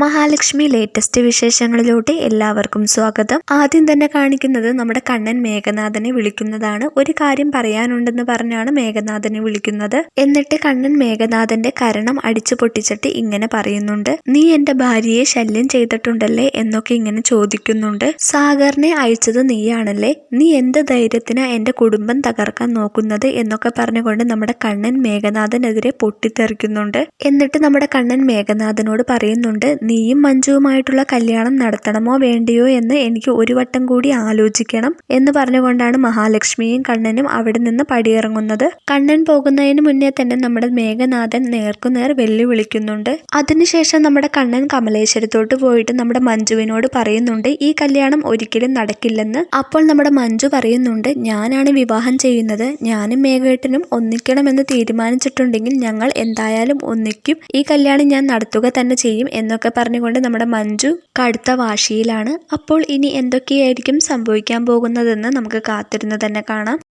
Mahalakshmi latest വിശേഷങ്ങളിലോട്ട് എല്ലാവർക്കും സ്വാഗതം. ആദ്യം തന്നെ കാണിക്കുന്നത് നമ്മുടെ കണ്ണൻ മേഘനാഥനെ വിളിക്കുന്നതാണ്. ഒരു കാര്യം പറയാനുണ്ടെന്ന് പറഞ്ഞാണ് മേഘനാഥനെ വിളിക്കുന്നത്. എന്നിട്ട് കണ്ണൻ മേഘനാഥന്റെ കരണം അടിച്ചു പൊട്ടിച്ചിട്ട് ഇങ്ങനെ പറയുന്നുണ്ട്, നീ എന്റെ ഭാര്യയെ ശല്യം ചെയ്തിട്ടുണ്ടല്ലേ എന്നൊക്കെ ഇങ്ങനെ ചോദിക്കുന്നുണ്ട്. സാഗറിനെ അയച്ചത് നീയാണല്ലേ, നീ എന്ത് ധൈര്യത്തിനാ എന്റെ കുടുംബം തകർക്കാൻ നോക്കുന്നത് എന്നൊക്കെ പറഞ്ഞുകൊണ്ട് നമ്മുടെ കണ്ണൻ മേഘനാഥനെതിരെ പൊട്ടിത്തെറിക്കുന്നുണ്ട്. എന്നിട്ട് നമ്മുടെ കണ്ണൻ മേഘനാഥനോട് പറയുന്നുണ്ട്, നീയും മഞ്ജുവുമായിട്ടുള്ള കല്യാണം നടത്തണമോ വേണ്ടയോ എന്ന് എനിക്ക് ഒരു വട്ടം കൂടി ആലോചിക്കണം എന്ന് പറഞ്ഞുകൊണ്ടാണ് മഹാലക്ഷ്മിയും കണ്ണനും അവിടെ നിന്ന് പടിയിറങ്ങുന്നത്. കണ്ണൻ പോകുന്നതിന് മുന്നേ തന്നെ നമ്മുടെ മേഘനാഥൻ നേർക്കുനേർ വെല്ലുവിളിക്കുന്നുണ്ട്. അതിനുശേഷം നമ്മുടെ കണ്ണൻ കമലേശ്വരത്തോട്ട് പോയിട്ട് നമ്മുടെ മഞ്ജുവിനോട് പറയുന്നുണ്ട്, ഈ കല്യാണം ഒരിക്കലും നടക്കില്ലെന്ന്. അപ്പോൾ നമ്മുടെ മഞ്ജു പറയുന്നുണ്ട്, ഞാനാണ് വിവാഹം ചെയ്യുന്നത്, ഞാനും മേഘേട്ടനും ഒന്നിക്കണമെന്ന് തീരുമാനിച്ചിട്ടുണ്ടെങ്കിൽ ഞങ്ങൾ എന്തായാലും ഒന്നിക്കും, ഈ കല്യാണം ഞാൻ നടത്തുക തന്നെ ചെയ്യും എന്നൊക്കെ പറഞ്ഞുകൊണ്ട് നമ്മുടെ മഞ്ജു കടുത്ത വാശിയിലാണ്. അപ്പോൾ ഇനി എന്തൊക്കെയായിരിക്കും സംഭവിക്കാൻ പോകുന്നതെന്ന് നമുക്ക് കാത്തിരുന്ന് തന്നെ കാണാം.